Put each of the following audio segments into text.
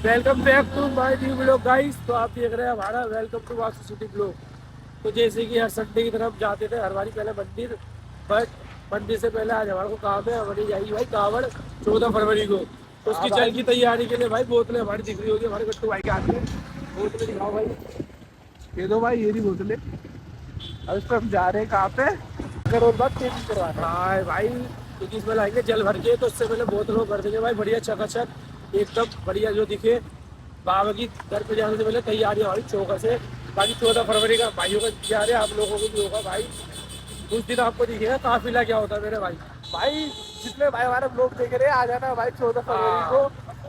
Welcome back to my new blog guys. तो आप देख रहे हैं हमारा welcome to Vasu city blog. तो जैसे कि हर संडे की तरफ जाते थे हर बारी पहले मंदिर, बट मंदिर से पहले आज हमारे को काम है। हमारी जाएगी भाई कावड़ 14 फरवरी को। तो उसकी चल की तैयारी के लिए भाई बोतलें हमारी दिख रही होगी हमारे गट्टू भाई के हाथ में। बोतलें दिखाओ भाई, ये दो भाई, ये नहीं बोतलें। अब इस पर हम जा रहे हैं कहाँ पे, करोड़ बाग चेंज करवाना। हाँ भाई, क्योंकि इसमें लाएंगे जल भर के, तो उससे पहले बोतलों कर देंगे भाई बढ़िया चकाचक एकदम बढ़िया जो दिखे। बाबा की घर पे जाने से पहले तैयारी हमारी चौका से। बाकी 14 फरवरी का भाइयों का जा रहे हैं, आप लोगों को भी होगा भाई। उस दिन आपको दिखेगा काफिला क्या होता है मेरे भाई। भाई जितने भाई हमारे लोग देख रहे हैं आ जाना भाई 14 फरवरी को।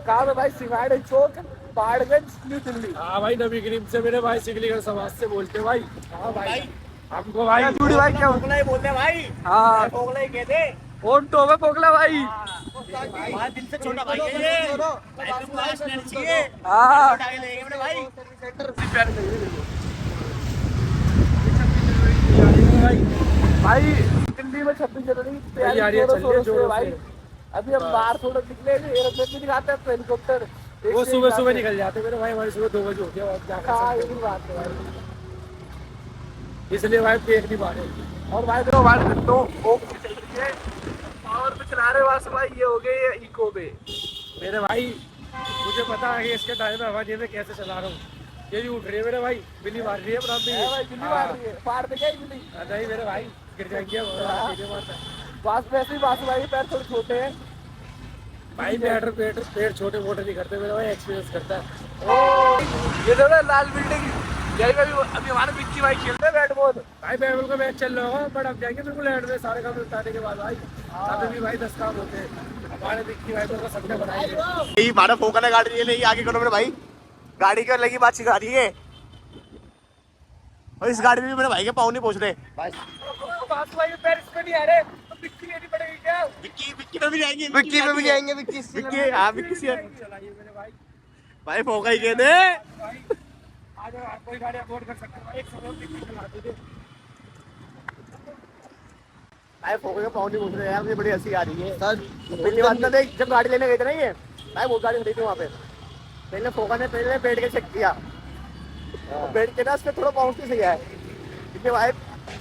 कहाँ है भाई? सिंगाड़े चौक, पहाड़गंज, न्यू दिल्ली। हाँ भाई, नबी करीम से मेरे भाई सिकलीगढ़ समाज से बोलते हैं भाई। हाँ भाई हमको भाई जूड़ी भाई क्या पोगला ही बोलते हैं भाई। हाँ पोगला ही कहते हैं। ओन तो है पोगला भाई। हाँ दिल से छोटा भाई है ये। हाँ भाई दिल्ली में 26 जनवरी तैयारियां चल रही है जोरों से भाई। अभी हम बाहर थोड़ा निकले, एरोप्लेन भी दिखाते हैं, हेलीकॉप्टर वो सुबह सुबह निकल जाते मेरे भाई। हमारी सुबह 2 बजे होती है बात है भाई, इसलिए भाई पेट नहीं मारे। और भाई देखो हमारे तो चल रही है और भी चला रहे वास भाई। ये हो गए इको में मेरे भाई। मुझे पता है कि इसके टाइम में हवा में कैसे चला रहा हूँ। ये भी उठ रही है मेरे भाई, बिल्ली मार रही है भाई, बिल्ली मार रही है। फाड़ दे क्या बिल्ली? नहीं मेरे भाई, गिर जाएंगे बास। वैसे ही बास भाई पैर थोड़े छोटे हैं भाई। पेड़ छोटे मोटे नहीं करते मेरे भाई, एक्सपीरियंस करता है। ये देखो लाल बिल्डिंग, यही में अभी हमारे बिक्की भाई खेलते हैं बैट बॉल। भाई बैट बॉल का मैच चल रहा होगा, बट अब जाएंगे बिल्कुल एंड में सारे काम निपटाने के बाद भाई। अभी भी भाई 10 काम होते हैं हमारे बिक्की भाई को संडे बनाएंगे। यही हमारा फोकस गाड़ी ये नहीं आगे करो मेरे भाई। गाड़ी की लगी बात सिखा रही है और इस गाड़ी में भी मेरे भाई के पाँव नहीं पहुंच रहे भाई। पैर इस पे नहीं आ रहे तो बिक्की लेनी पड़ेगी क्या? विक्की पे भी जाएंगे, विक्की पे भी जाएंगे। विक्की हाँ विक्की से चलाइए मेरे भाई। भाई फोका ही कहते आज कोई गाड़ी अफोर्ड कर सकते हो, एक समय बिक्की चला दीजिए। भाई फोका के पाँव नहीं पहुंच रहे यार, मुझे बड़ी हंसी आ रही है सर। पहली बात ना देख, जब गाड़ी लेने गए थे ना ये भाई, वो गाड़ी खरीदी वहाँ पे। पहले फोका ने पहले बैठ के चेक किया, बैठ के ना उसमें थोड़ा पाउंड सही है। क्योंकि भाई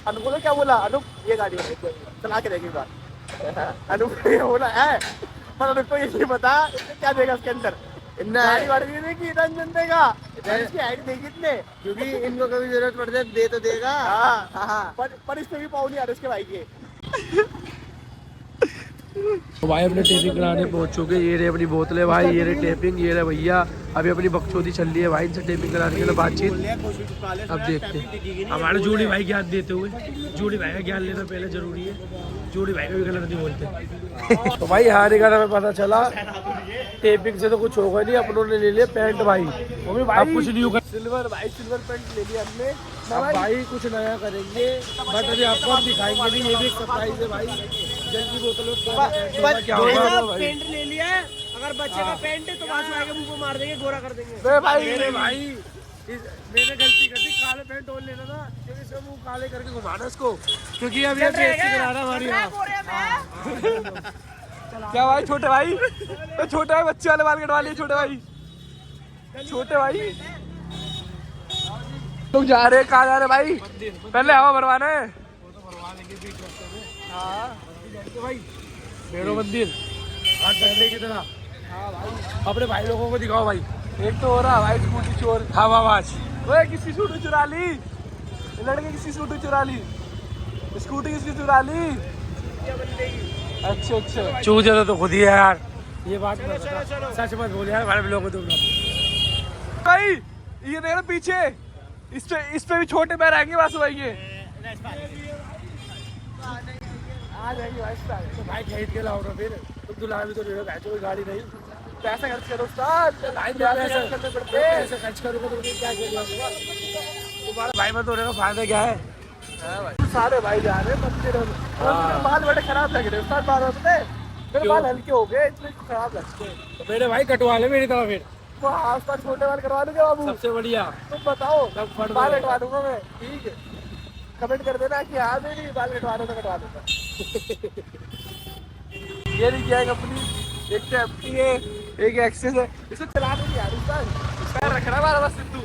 अनु को क्या बोला, अनु ये गाड़ी चला के देगी बात। अनु ये बोला है, पर अनु को ये नहीं पता क्या देगा उसके अंदर। गाड़ी वाड़ी नहीं देगी, रंजन देगा, इसकी हाइट देगी इतने, क्योंकि इनको कभी जरूरत पड़ जाए दे तो देगा। हाँ पर इसमें भी पाउंड नहीं आ रहे उसके भाई के। तो भाई अपने टेपिंग कराने पहुंच चुके। ये रहे अपनी बोतलें भाई, ये रहे टेपिंग, ये रहे भैया। अभी अपनी बकचोदी चल रही है भाई, इनसे टेपिंग कराने के लिए बातचीत। अब देखते हैं हमारे जूड़ी भाई ज्ञान देते हुए। जूड़ी भाई का ज्ञान लेना पहले जरूरी है, जूड़ी भाई का भी गलत नहीं बोलते। तो भाई हारे का हमें पता चला टेपिंग से तो कुछ होगा नहीं। अपनों ने ले लिया पैंट भाई, वो भी भाई कुछ नहीं होगा। सिल्वर भाई, सिल्वर पैंट ले लिया हमने। अब भाई कुछ नया करेंगे, बट अभी आपको हम दिखाएंगे नहीं, ये भी एक सरप्राइज है भाई। जल की बोतलों क्या होगा। पेंट ले लिया है, अगर बच्चे का पेंट है तो वहाँ से आगे मुंह को मार देंगे, गोरा कर देंगे। मेरे भाई मैंने गलती कर दी, काले पेंट और लेना था, क्योंकि इसका मुंह काले करके घुमाना इसको, क्योंकि अब ये बेइज्जती करा रहा हमारी यहाँ। क्या भाई छोटे भाई, तो छोटे भाई बच्चे वाले बाल कटवा लिए छोटे भाई। छोटे भाई तुम जा रहे, कहाँ जा रहे भाई? पहले हवा भरवाना है। हाँ भाई भैरव मंदिर आज संडे की तरह। हाँ भाई अपने भाई लोगों को दिखाओ भाई। एक तो हो रहा भाई स्कूटी चोर, हवाबाज। ओए किसकी स्कूटी चुरा ली? लड़के किसकी स्कूटी चुरा ली? स्कूटी किसकी चुरा ली? अच्छा चूजा तो खुद ही है यार। ये बात सच मत बोल यार, हमारे लोगों को भाई। ये देख रहे पीछे, इस पे भी छोटे पैर आएंगे वासु भाई के। आ जाएगी भाई तो भाई खरीद के लाओ ना फिर। तुम दुल्हा भी तो ले लो, कोई गाड़ी नहीं। पैसा खर्च करो पैसा खर्च करोगे तो क्या करोगे? तुम्हारा भाई मत होने का फायदा क्या है? सारे भाई जा रहे मंदिर में, बाल बड़े खराब लग रहे हैं। बाल होते मेरे बाल हल्के हो गए, इतने खराब लगते हैं। तो मेरे भाई कटवा ले मेरी तरह फिर। वो आसपास छोटे बाल करवा दूंगा बाबू, सबसे बढ़िया। तुम बताओ बाल कटवा दूंगा मैं, ठीक है? कमेंट कर देना कि हाँ मेरी बाल कटवा दो तो कटवा दूंगा। ये नहीं क्या है कंपनी, देखते हैं अपनी है। एक एक्सेस है, इसे चलाने नहीं आ रही पैर रख रहा है बस सिद्धू।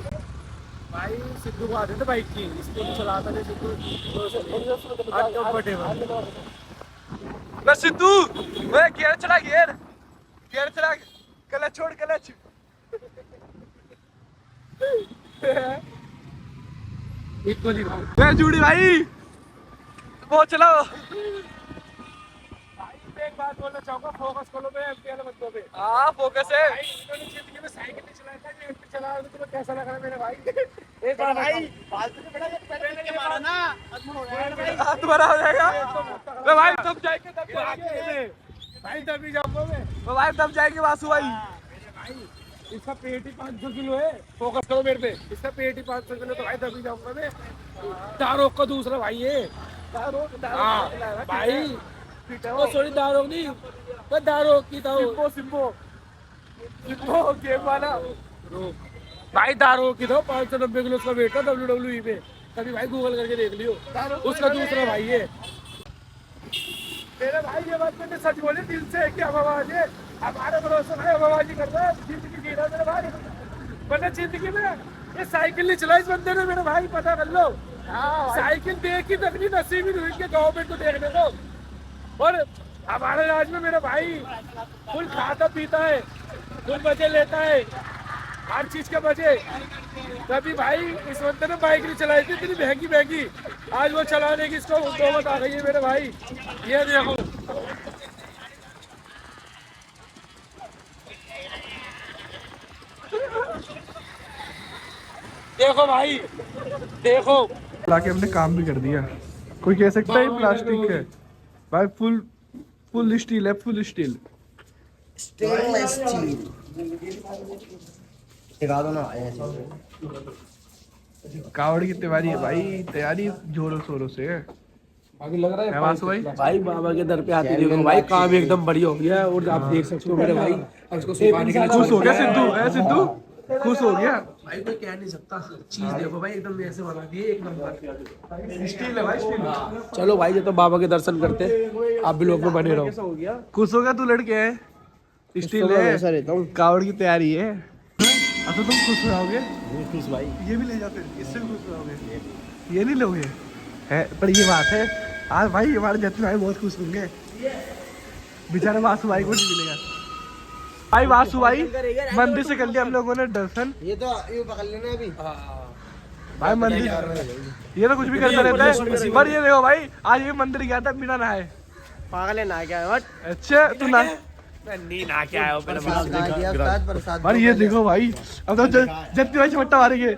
भाई सिद्धू को आते थे बाइक की, इसको भी चलाता नहीं सिद्धू, तो अनकंफर्टेबल। मैं सिद्धू, मैं गियर चला, गियर चला, क्लच छोड़, क्लच। इक्वली भाई मैं जूड़ी भाई वो चलाओ। मैं एक बात बोलना चाहूंगा, फोकस करो मैं एमपी वाले बंदों पे। हाँ फोकस है भाई उन्होंने जिंदगी में साइकिल नहीं चलाया था, एमपी चला रहे, तो तुम्हें कैसा लग रहा है मेरे भाई? एक बार भाई फालतू में बेटा ये पहले के मारा ना अजमल हो गया हाथ तुम्हारा हो जाएगा। मैं भाई तब जाएंगे, तब जाएंगे भाई तभी जाऊंगा मैं। मैं भाई तब जाएंगे वासु भाई। भाई इसका पेट ही 500 किलो है, फोकस करो मेरे पे, इसका पेट ही 500 किलो, तो भाई तभी जाऊंगा मैं। दारोग का दूसरा भाई है। हाँ भाई, वो सॉरी दारोग नहीं, वो दारोग की था वो। सिम्बो गेम वाला भाई दारोग की था, 590 किलो उसका वेट था WWE पे, कभी भाई गूगल करके देख लियो, उसका दूसरा भाई है। मेरे भाई ये बात मैंने सच बोली दिल से कि हम आवाज है, हमारे भरोसे भाई हम आवाज ही कर रहे हैं, जिंदगी जी रहा है मेरे भाई। मैंने जिंदगी में ये साइकिल नहीं चलाई इस बंदे ने मेरे भाई, पता कर लो। साइकिल देखी तक नहीं, नसीब ही नहीं के गवर्नमेंट को देखने को। और हमारे राज्य में मेरा भाई फुल खाता पीता है, फुल मजे लेता है, हर चीज के मजे। कभी भाई इस बंदे ने बाइक नहीं चलाई थी इतनी महंगी महंगी, आज वो चलाने की इसको नौबत आ गई है मेरे भाई। ये देखो देखो भाई, देखो लाके हमने काम भी कर दिया। कोई कह सकता है प्लास्टिक है भाई, फुल स्टील है, फुल स्टील। स्टेनलेस स्टील दिखा दो ना कावड़ की तैयारी है भाई, तैयारी जोरों शोरों से है। आगे लग रहा है वासु भाई भाई बाबा के दर पे आते देखो भाई, काम एकदम बढ़िया हो गया। और आप देख सकते हो मेरे भाई, अब इसको सुखाने के लिए खुश हो गया सिद्धू, है सिद्धू खुश हो गया। भाई कोई कह नहीं सकता, चीज देखो भाई एकदम ऐसे बना दिए एक नंबर। स्टील है भाई, स्टील। चलो भाई ये तो बाबा के दर्शन करते, आप भी लोग में बने रहो। खुश होगा तू, लड़के है, स्टील है, कावड़ की तैयारी है। अब तो तुम खुश हो जाओगे खुश भाई, ये भी ले जाओ फिर, इससे भी खुश हो जाओगे। ये नहीं लोगे है, पर ये बात है आज भाई हमारे जतिन भाई बहुत खुश होंगे, बेचारे वासु भाई को नहीं मिलेगा। भाई वासु भाई मंदिर से कर लिया हम लोगों ने दर्शन। ये तो ये पकड़ लेना अभी भाई मंदिर ये तो कुछ भी करता रहता है, पर ये देखो भाई आज ये मंदिर गया था बिना नहाए। पागल है ना क्या है? अच्छा तू ना नहीं ना क्या है प्रसाद भाई, ये देखो भाई अब तो जत्ती भाई चमट्टा मारेंगे।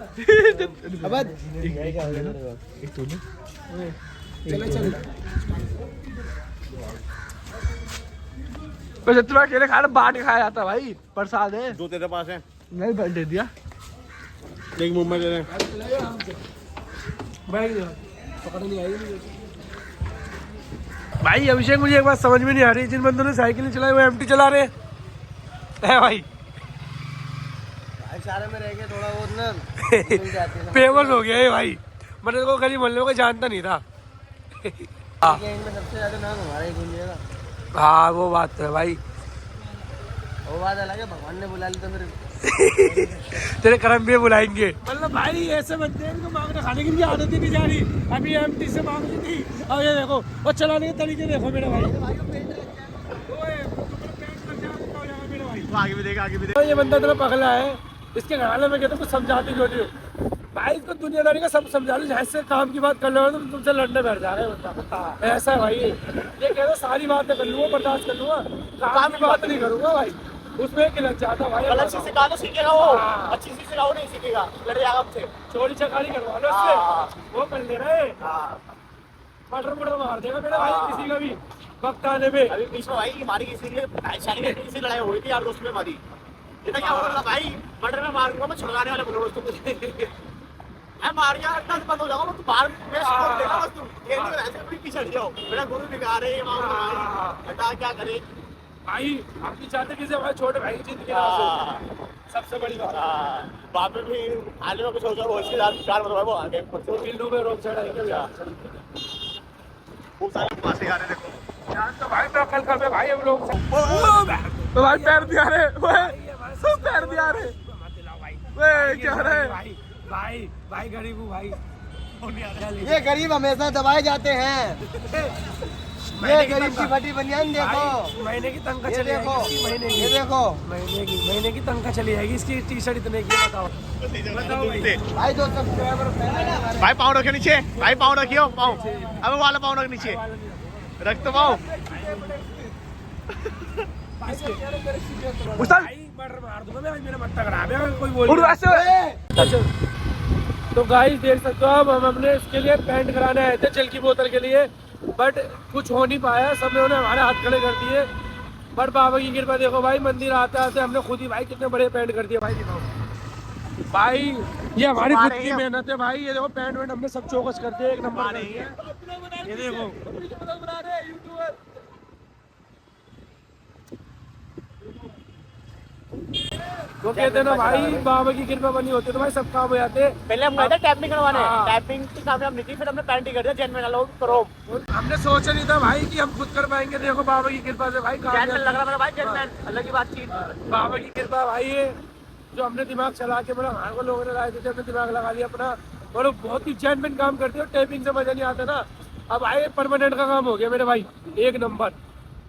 तो जत्ती भाई अकेले खाना बांट के खाया जाता भाई, प्रसाद है। जो तेरे पास है नहीं बैठ दे दिया, एक मुंह में दे दे। पकड़ नहीं आई भाई अभिषेक मुझे एक बात समझ में नहीं आ रही, जिन बंदों ने साइकिल नहीं चलाई वो एमटी चला रहे हैं भाई। भाईचारे में रह के थोड़ा बहुत ना फेमस हो गया ये भाई, मैंने को गली मोहल्ले को जानता नहीं था। गैंग में सबसे ज्यादा नाम हमारा ही गूंजेगा। हाँ वो बात है भाई, वो बात अलग है, भगवान ने बुला ली तो फिर तेरे कर्म भी बुलाएंगे। मतलब भाई ऐसे बनते हैं, इनको मांगने खाने की भी आदत ही नहीं जा रही। अभी एमटी से मांग रही थी, और ये देखो और चलाने के तरीके देखो मेरे भाई। आगे भी देगा, आगे भी ये बंदा इतना पगला है, इसके घर वाले में कहते कुछ समझाती क्यों नहीं हो भाई, इसको दुनियादारी का सब समझा लो। जैसे काम की बात कर लो तो तुमसे लड़ने बैठ जा रहे हो बंदा, ऐसा है भाई। ये कह रहे सारी बातें कर लूंगा, बर्दाश्त कर लूंगा, काम की बात नहीं करूंगा भाई, उसमें एक लग जाता भाई। गलत चीज सिखा तो सीखेगा वो, अच्छी चीज सिखाओ नहीं सीखेगा, लड़ जाएगा हमसे। चोरी चकारी करवा लो उससे, वो कर ले रहे मटर मार देगा मेरा भाई किसी का भी वक्त आने में। अभी बीच में भाई हमारी किसी लड़ाई हुई थी यार दोस्त में हमारी, ये क्या हो रहा भाई, मटर में मार दूंगा मैं, छुड़वाने वाले बोलो तुम मैं मार यार अड्डा से बंद हो जाऊंगा, तू बाहर मेरे स्कोर देगा बस, तुम ये नहीं ऐसे अपनी पीछे हट जाओ, मेरा गुरु दिखा रहे हैं बता क्या करे भाई। हम भी चाहते किसी हमारे छोटे भाई की जिंदगी ना हो, सबसे बड़ी बात। बाप में भी आने में कुछ हो जाए, वो इसके साथ प्यार मतलब वो आगे तो बिल्लू में रोक चढ़ाएंगे खूब सारे पासे आ रहे देखो यार, तो भाई मैं कल का भाई हम लोग तो भाई पैर दिया रे, पैर दिया रे, क्या रहे भाई भाई भाई गरीब हूँ भाई। ये गरीब हमेशा दबाए जाते हैं। ये गरीब की फटी बनियान देखो, महीने की तनख्वाह ये चली देखो, जाएगी, महीने ये की देखो महीने की तनख्वाह चली जाएगी इसकी। टी शर्ट इतने की, बताओ भाई। जो सब्सक्राइबर पहले ना हमारे भाई पाँव रखे नीचे, भाई पाँव रखियो, पाँव अब वाला पाँव रख नीचे, रख तो पाँव। उस्ताद भाई मर्डर मार दूंगा मैं, मेरा मत्ता खराब है अगर कोई बोल उड़ दिया। वैसे तो गाइस देख सकते हो, अब हम अपने इसके लिए पेंट कराने आए थे जल की बोतल के लिए, बट कुछ हो नहीं पाया, सब ने हमारे हाथ खड़े कर दिए। बट बाबा की कृपा देखो भाई, मंदिर आते आते हमने खुद ही भाई कितने बड़े पेंट कर दिए भाई। दिखाओ भाई, ये हमारी खुद की मेहनत है भाई। ये देखो पेंट वेंट हमने सब चौकस कर दिया, एक नंबर कर दिया। ये देखो वो कहते हैं ना भाई, बाबा की कृपा बनी होती है तो भाई सब काम हो जाते हैं। पहले हम गए थे टैपिंग करवाने, हाँ। टैपिंग के सामने हम निकली, फिर हमने पेंट ही कर दिया जेन में लोग क्रोम। हमने सोचा नहीं था भाई कि हम खुद कर पाएंगे। देखो बाबा की कृपा से भाई जेन में कामयाब। लग रहा मेरा भाई, जेन में अलग ही बात थी। बाबा की कृपा भाई, ये जो हमने दिमाग चला के, मतलब हमारे को लोगों ने राय दी थी, हमने दिमाग लगा लिया अपना, और वो बहुत ही जेन्युइन काम करते हो। टेपिंग से मजा नहीं आता ना। अब आए परमानेंट का काम हो गया मेरे भाई, एक नंबर।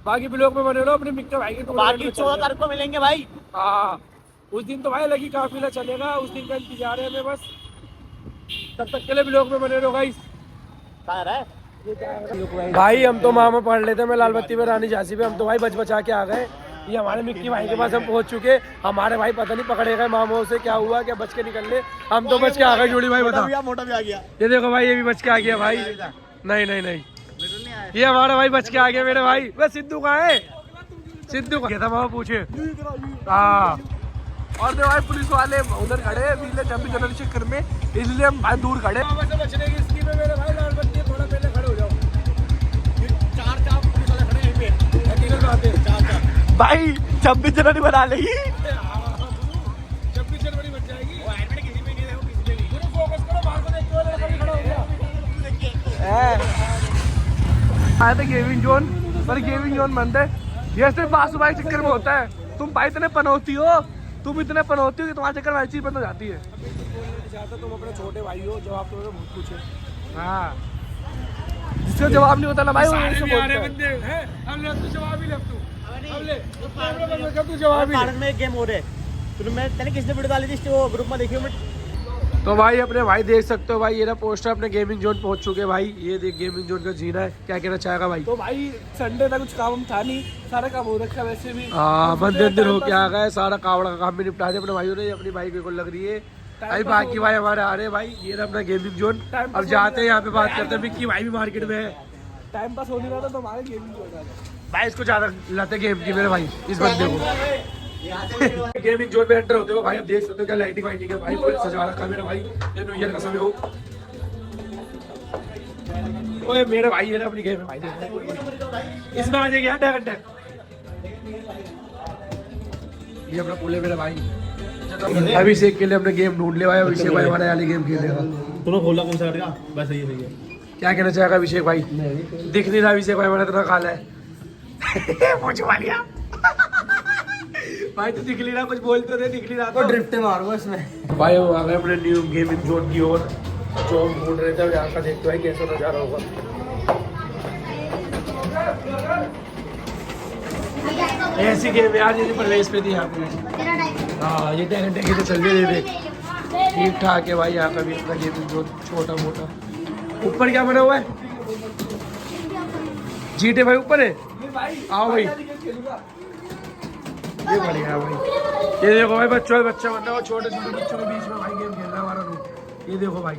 बाकी ब्लॉक में बने रहो अपने मिक्का भाई के। बाकी 14 तारीख को मिलेंगे भाई। हाँ, उस दिन तो भाई लगी काफिला चलेगा, उस दिन का इंतजार है हमें बस। तब तक के लिए ब्लॉक में बने रहो गाइस। कहाँ है भाई हम तो मामा पढ़ लेते, मैं लाल बत्ती पे रानी झांसी पे, हम तो भाई बच बचा के आ गए। ये हमारे मिक्की भाई के पास हम पहुंच चुके। हमारे भाई पता नहीं पकड़े गए मामों से, क्या हुआ, क्या बच के निकल ले। हम तो बच के आ गए। जोड़ी भाई बता, मोटा भी आ गया। ये देखो भाई, ये भी बच के आ गया भाई। नहीं नहीं नहीं, ये हमारा भाई बच के आ गया मेरे भाई। वह सिद्धू कहाँ है? सिद्धू का था मामा, पूछे। हाँ, और देखो भाई पुलिस वाले उधर खड़े हैं, पीले जब भी जनरल चक्कर में, इसलिए हम भाई दूर खड़े। बचने की स्कीम है मेरे भाई, लाल बत्ती थोड़ा पहले खड़े हो जाओ। चार पुलिस वाले खड़े हैं यहीं पे। हकीकत बात है। चार भाई 26 जनवरी बना लेगी। जब भी जनवरी बच जाएगी, वो हेलमेट किसी में नहीं है, वो किसी में नहीं। पूरा फोकस करो, बाहर को देखते हुए लड़का भी खड़ा हो गया। आए थे गेमिंग जोन, पर गेमिंग जोन बंद है। ये सिर्फ बासु भाई चक्कर में होता है। तुम भाई इतने पनौती हो, तुम इतने पनौती हो कि तुम्हारे चक्कर में चीज बंद हो जाती है। चाहता तुम अपने छोटे भाई हो, जवाब तुम्हें बहुत कुछ है। हाँ, जिसका जवाब नहीं होता ना भाई, वो सारे ऐसे भी आ बोलता रहे है। बंदे हैं। अब ले तू जवाब ही ले, तू अब ले कैमरा बंद कर, तू जवाब ही ले। पार्क में एक गेम हो रहा है। तो मैं तेने किसने वीडियो डाली थी वो ग्रुप में, देखियो मैं। तो भाई अपने भाई देख सकते हो भाई, ये ना पोस्टर अपने गेमिंग जोन पहुंच चुके भाई। ये देख गेमिंग जोन का जीना है। क्या कहना चाहेगा भाई? तो भाई संडे था, कुछ काम था नहीं, सारा काम हो रखा वैसे भी। हाँ, मंदिर हो के आ गए, सारा कावड़ का काम भी निपटा दिया अपने भाइयों ने। अपनी बाइक को लग रही है भाई, बाकी भाई हमारे आ रहे हैं भाई। ये ना अपना गेमिंग जोन। अब जाते हैं यहाँ पे बात करते हैं। मिक्की भाई भी मार्केट में है। टाइम पास हो नहीं रहा था तो हमारे गेमिंग जोन आ गया। भाई इसको ज्यादा लाते गेम की मेरे भाई, इस बंदे को। गेमिंग जोन में एंटर होते हो भाई, अब देख सकते हो क्या लाइटिंग वाइटिंग है भाई, फुल सजा रखा है मेरा भाई। ये न्यू ईयर का समय हो। ओए मेरे भाई, ये ना अपनी गेम है भाई, देख इसमें आ जाएगा अटैक अटैक। ये अपना पुल है मेरा भाई। अभिषेक के लिए अपने गेम ढूंढ ले भाई। अभिषेक भाई हमारे वाली गेम खेलेगा। तूने खोला कौन सा लड़का? बस सही है। क्या कहना चाहेगा अभिषेक भाई? दिख नहीं रहा अभिषेक भाई, हमारा इतना काला है। मुझ वालिया भाई, तो दिख नहीं रहा, कुछ बोलते थे, दिख नहीं रहा तो ड्रिफ्ट मारूंगा इसमें। भाई हम आ गए अपने न्यू गेमिंग जोन की ओर, जो हम ढूंढ रहे थे। यहाँ का देखते भाई कैसा नजारा होगा। ऐसी गेम यार, जैसे प्रवेश पे थी यहाँ पे। हाँ, ये 2 घंटे की तो चल रही है। ठीक ठाक है भाई, यहाँ का भी अपना गेमिंग जोन छोटा मोटा। ऊपर क्या बना हुआ है? जीटे भाई ऊपर है। आओ भाई, ये बढ़िया है भाई। ये देखो भाई, बच्चा बन रहा है, छोटे छोटे बच्चों के बीच में भाई गेम खेल रहा है हमारा रूम। ये देखो भाई,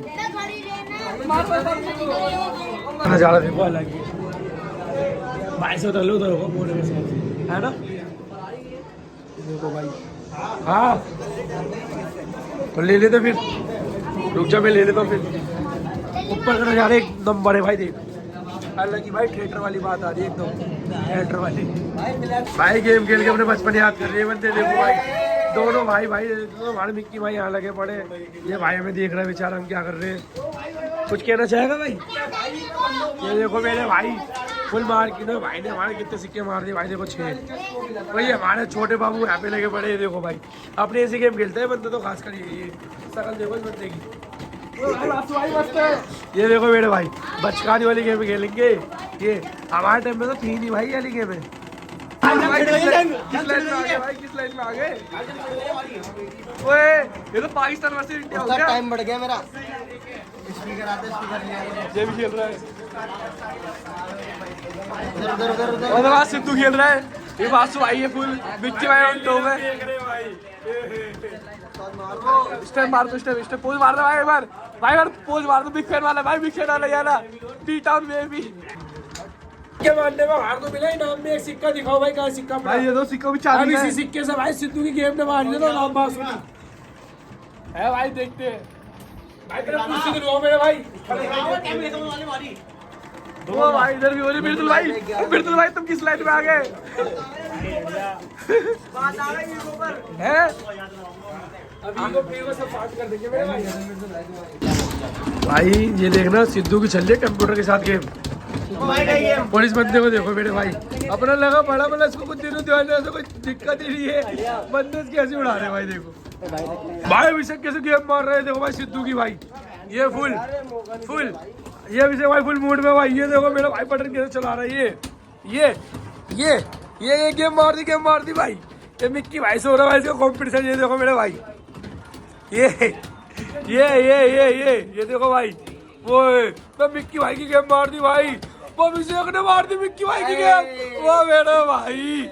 नजारा देखो अलग ही भाई। से उधर लो, उधर होगा कोने में से, है ना? ये देखो भाई। हाँ, तो ले लेते फिर, रुक जा, मैं ले लेता हूँ फिर। ऊपर का नजारा एक नंबर है भाई, देख अलग ही भाई। थिएटर वाली बात आ रही है एकदम, थिएटर वाली भाई। गेम खेल के अपने बचपन याद कर रहे हैं बंदे। देखो भाई, दोनों भाई दोनों हमारे मिक्की भाई यहाँ लगे पड़े। ये भाई हमें देख रहा है बेचारा, हम क्या कर रहे हैं। कुछ कहना चाहेगा भाई? ये देखो मेरे भाई फुल मार की ना भाई ने हमारे कितने सिक्के मार दिए भाई, देखो 6। भाई हमारे छोटे बाबू यहाँ पे लेके पड़े हैं, देखो भाई अपने ऐसे गेम खेलते हैं बंदे तो खास कर ये शकल देखो इस बंदे की। ये देखो मेरे भाई बचकाने वाली गेम खेलेंगे, ये हमारे टाइम में तो थी नहीं भाई वाली गेम है। किस लाइन में आ गए भाई, किस लाइन में आ गए? ओए ये तो पाकिस्तान वर्सेस इंडिया हो गया। टाइम बढ़ गया मेरा। स्पीकर आते स्पीकर लिया। ये भी खेल रहा है उधर उधर उधर और बाद सिद्धू खेल रहा है, ये बासु भाई है फुल बिच्ची भाई ऑन टॉप है। स्टेप मार दो, स्टेप पोज मार दो भाई, एक बार भाई बार पोज मार दो। बिग फैन वाला भाई, बिग फैन वाला यार टी टाउन में भी के मारने में हार को मिला इनाम में एक सिक्का दिखाओ भाई, कहाँ सिक्का पड़ा? भाई ये दो सिक्कों भी चाबी अब है। इसी सिक्के से भाई सिद्धू की गेम ने मारी तो नाम बासु है भाई, देखते हैं भाई तेरा कुर्सी तो लो मेरे भाई। ओ भाई इधर भी हो रही बिरदुल भाई, बिरदुल भाई तुम किस लाइन में आ गए हैं? अभी को सब बात कर देंगे मेरे भाई। ये देखना सिद्धू की चल रही है कंप्यूटर के साथ गेम। और इस बंदे को देखो मेरे भाई, अपना लगा बड़ा मतलब इसको कुछ दिनों दिवाली कोई दिक्कत ही नहीं है, बंदे इसकी हंसी उड़ा रहे हैं भाई। देखो भाई अभिषेक कैसे गेम मार रहे हैं, देखो भाई सिद्धू की भाई ये फुल ये अभिषेक भाई फुल मूड में भाई। ये देखो मेरा भाई बटन कैसे चला रहा है, ये गेम मार दी भाई। ये मिक्की भाई से हो रहा है भाई इसका कॉम्पिटिशन। ये देखो मेरे भाई ये देखो भाई, वो मैं मिक्की भाई की गेम मार दी भाई, वो अभिषेक ने मार दी मिक्की भाई की गेम, वो मेरा भाई।